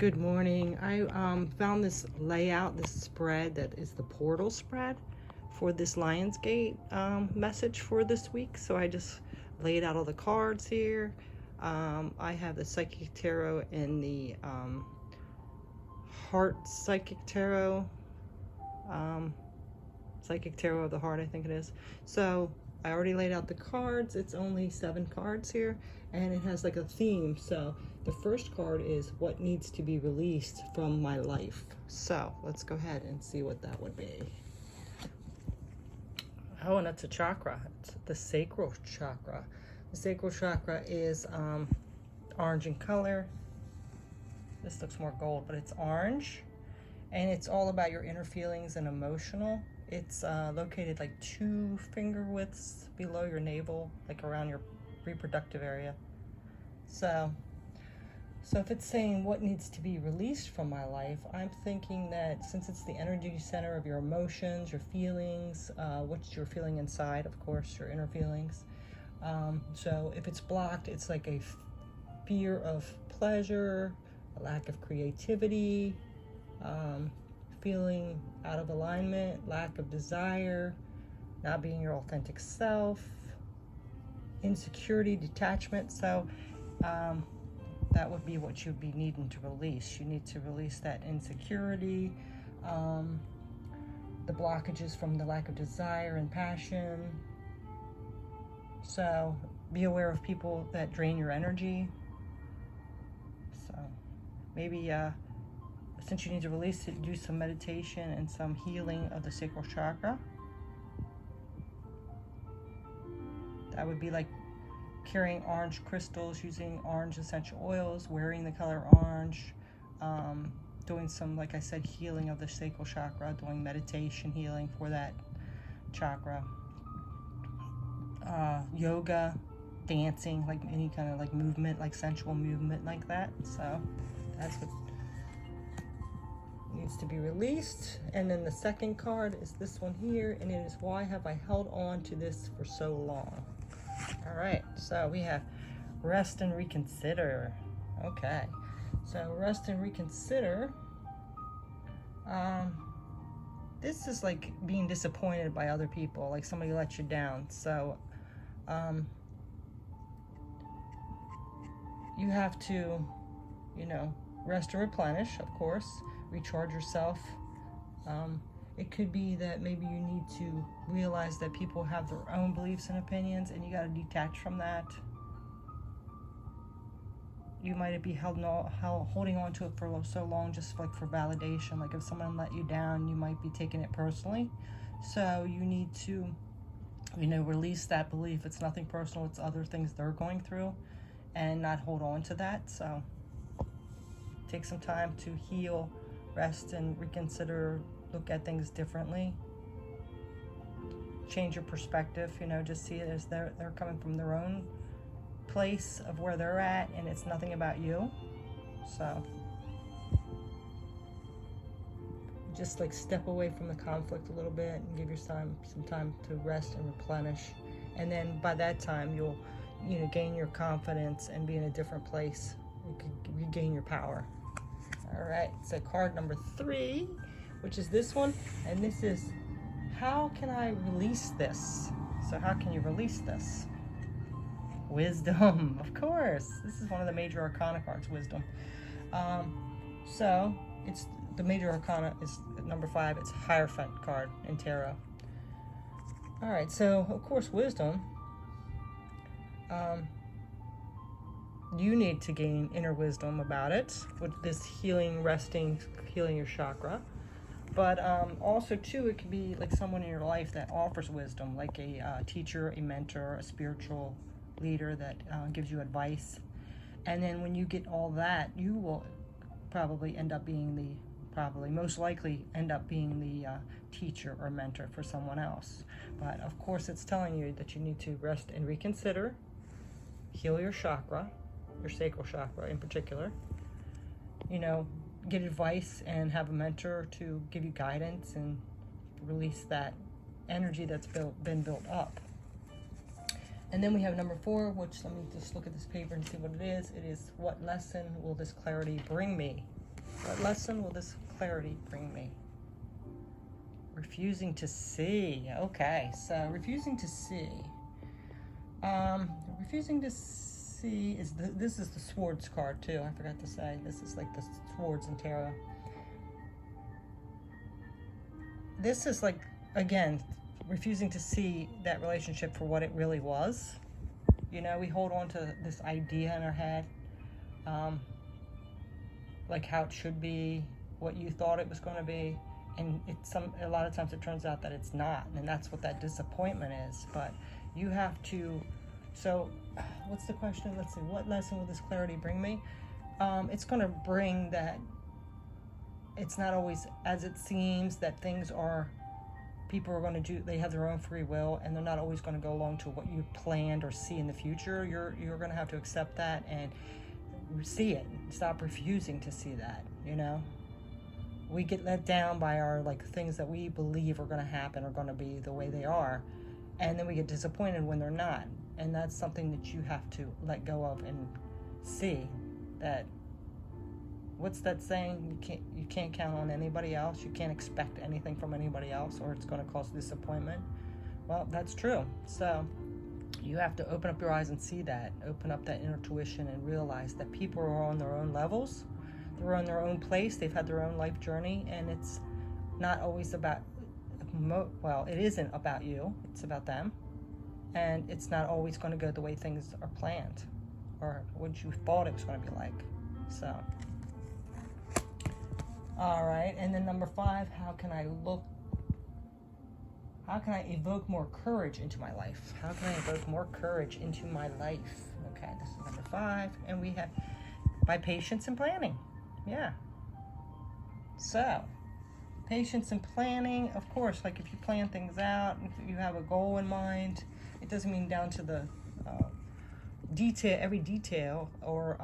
Good morning. I found this layout, this spread that is the portal spread for this Lionsgate message for this week. So I just laid out all the cards here. I have the Psychic Tarot and the Heart Psychic Tarot. Psychic Tarot of the Heart, I think it is. So I already laid out the cards. It's only 7 cards here, and it has like a theme. So the first card is what needs to be released from my life. So let's go ahead and see what that would be. Oh, and it's a chakra. It's the sacral chakra. The sacral chakra is orange in color. This looks more gold, but it's orange. And it's all about your inner feelings and emotional. It's located like 2 finger widths below your navel, like around your reproductive area. So if it's saying what needs to be released from my life, I'm thinking that since it's the energy center of your emotions, your feelings, what you're feeling inside, of course, your inner feelings. So if it's blocked, it's like a fear of pleasure, a lack of creativity, feeling out of alignment, lack of desire, not being your authentic self, insecurity, detachment. So that would be what you'd be needing to release. You need to release that insecurity, the blockages from the lack of desire and passion. So be aware of people that drain your energy. So maybe since you need to release it, do some meditation and some healing of the sacral chakra. That would be like carrying orange crystals, using orange essential oils, wearing the color orange, doing some, like I said, healing of the sacral chakra, doing meditation healing for that chakra, yoga, dancing, like any kind of like movement, like sensual movement like that. So that's what needs to be released. And then the second card is this one here, and it is why have I held on to this for so long? All right, so we have rest and reconsider. Okay, so rest and reconsider. This is like being disappointed by other people, like somebody let you down. So you have to, rest and replenish, of course, recharge yourself. It could be that maybe you need to realize that people have their own beliefs and opinions, and you got to detach from that. You might be holding on to it for so long, just like for validation. Like if someone let you down, you might be taking it personally. So you need to, release that belief. It's nothing personal. It's other things they're going through, and not hold on to that. So take some time to heal, rest, and reconsider. Look at things differently. Change your perspective, just see it as they're coming from their own place of where they're at, and it's nothing about you. So just like step away from the conflict a little bit and give yourself some time to rest and replenish. And then by that time, you'll gain your confidence and be in a different place. You can regain your power. All right, so card number 3, which is this one, and this is, how can I release this? So how can you release this? Wisdom, of course. This is one of the major arcana cards, wisdom. So it's the major arcana is number 5. It's Hierophant card in tarot. All right, so of course wisdom. You need to gain inner wisdom about it with this healing, resting, healing your chakra. But also, too, it could be like someone in your life that offers wisdom, like a teacher, a mentor, a spiritual leader that gives you advice. And then when you get all that, you will probably most likely end up being the teacher or mentor for someone else. But of course, it's telling you that you need to rest and reconsider, heal your chakra, your sacral chakra in particular, get advice and have a mentor to give you guidance and release that energy that's been built up. And then we have number 4, which let me just look at this paper and see what it is. It is, what lesson will this clarity bring me? What lesson will this clarity bring me? Refusing to see. Okay, so refusing to see. Refusing to see is this is the Swords card too. I forgot to say this is like the Swords in tarot. This is like, again, refusing to see that relationship for what it really was. You know, we hold on to this idea in our head, like how it should be, what you thought it was going to be, and a lot of times it turns out that it's not, and that's what that disappointment is. But you have to. So, what's the question? Let's see. What lesson will this clarity bring me? It's going to bring that it's not always as it seems, that people are going to do, they have their own free will, and they're not always going to go along to what you planned or see in the future. You're going to have to accept that and see it. Stop refusing to see that, you know? We get let down by our, like, things that we believe are going to happen, are going to be the way they are, and then we get disappointed when they're not. And that's something that you have to let go of and see that, what's that saying? You can't count on anybody else. You can't expect anything from anybody else, or it's going to cause disappointment. Well, that's true. So you have to open up your eyes and see that. Open up that inner tuition and realize that people are on their own levels. They're on their own place. They've had their own life journey, and it's not always about, well, it isn't about you. It's about them. And it's not always going to go the way things are planned or what you thought it was going to be like. So, all right. And then number 5, how can I evoke more courage into my life? How can I evoke more courage into my life? Okay, this is number 5. And we have by patience and planning. Yeah. So, patience and planning, of course, like if you plan things out, if you have a goal in mind, it doesn't mean down to the every detail, or,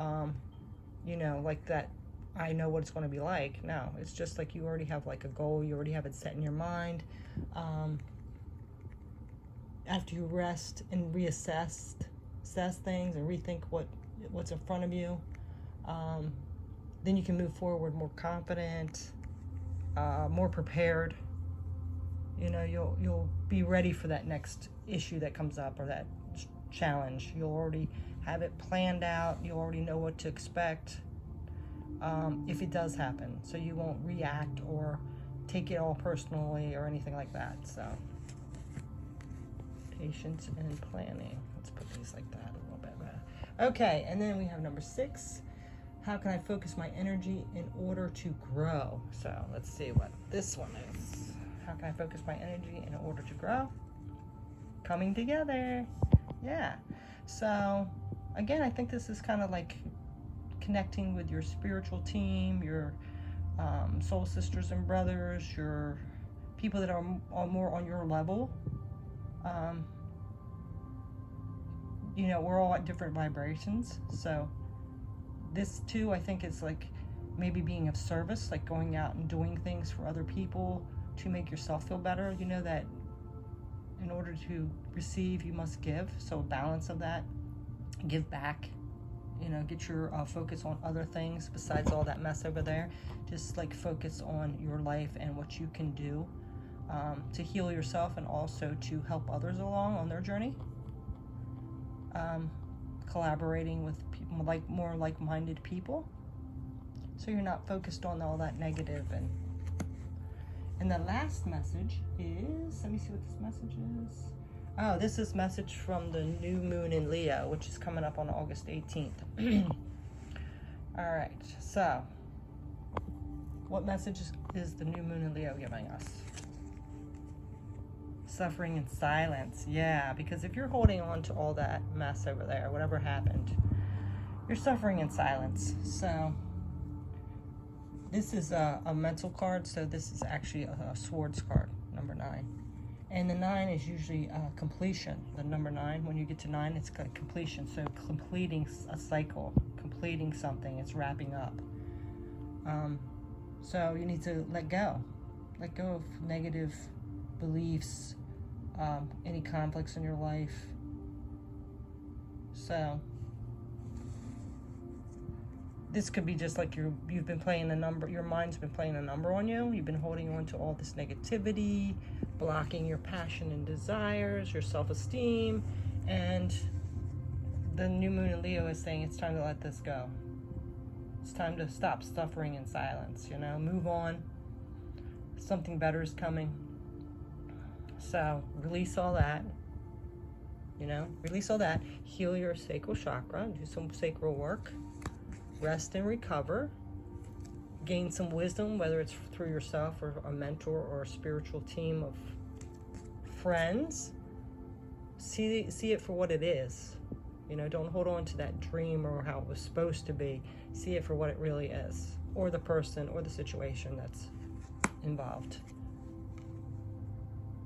like that, I know what it's going to be like. No, it's just like you already have like a goal, you already have it set in your mind. After you rest and assess things and rethink what's in front of you, then you can move forward more confident, more prepared. You know, you'll be ready for that next issue that comes up, or that challenge. You'll already have it planned out. You'll already know what to expect if it does happen, so you won't react or take it all personally or anything like that. So, patience and planning. Let's put these like that a little bit better. Okay, and then we have number 6. How can I focus my energy in order to grow? So let's see what this one is. How can I focus my energy in order to grow? Coming together. Yeah. So again, I think this is kind of like connecting with your spiritual team, your soul sisters and brothers, your people that are more on your level. We're all at different vibrations. So this too, I think, is like maybe being of service, like going out and doing things for other people to make yourself feel better. You know that in order to receive, you must give. So a balance of that. Give back. Get your focus on other things besides all that mess over there. Just like focus on your life and what you can do to heal yourself, and also to help others along on their journey. Collaborating with people, more like-minded people, so you're not focused on all that negative. And the last message is, let me see what this message is. Oh, this is message from the new moon in Leo, which is coming up on August 18th. All right, so what message is the new moon in Leo giving us? Suffering in silence. Yeah, because if you're holding on to all that mess over there, whatever happened, you're suffering in silence. So this is a mental card, so this is actually a Swords card, number 9. And the 9 is usually completion. The number 9, when you get to 9, it's completion. So completing a cycle, completing something, it's wrapping up. So you need to let go of negative beliefs, any conflicts in your life. So this could be just like you've been playing a number, your mind's been playing a number on you. You've been holding on to all this negativity, blocking your passion and desires, your self-esteem, and the new moon in Leo is saying it's time to let this go. It's time to stop suffering in silence, you know, move on. Something better is coming. So release all that, you know, release all that, heal your sacral chakra, do some sacral work, rest and recover, gain some wisdom, whether it's through yourself or a mentor or a spiritual team of friends. See it for what it is. You know, don't hold on to that dream or how it was supposed to be. See it for what it really is, or the person or the situation that's involved.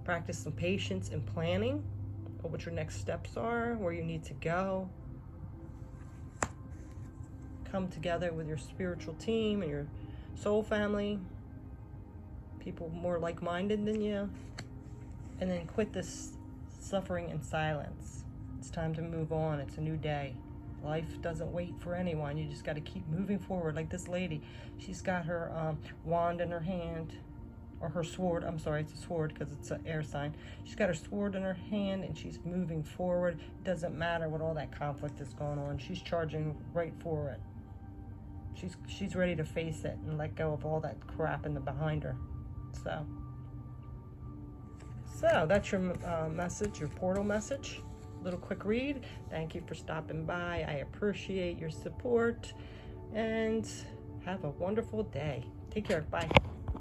Practice some patience and planning of what your next steps are, where you need to go. Come together with your spiritual team and your soul family, people more like-minded than you, and then quit this suffering in silence. It's time to move on. It's a new day. Life doesn't wait for anyone. You just got to keep moving forward. Like this lady, she's got her wand in her hand, or her sword. I'm sorry, it's a sword because it's an air sign. She's got her sword in her hand and she's moving forward. It doesn't matter what all that conflict is going on. She's charging right for it. She's ready to face it and let go of all that crap in the behind her. So that's your message, your portal message. Little quick read. Thank you for stopping by. I appreciate your support and have a wonderful day. Take care. Bye.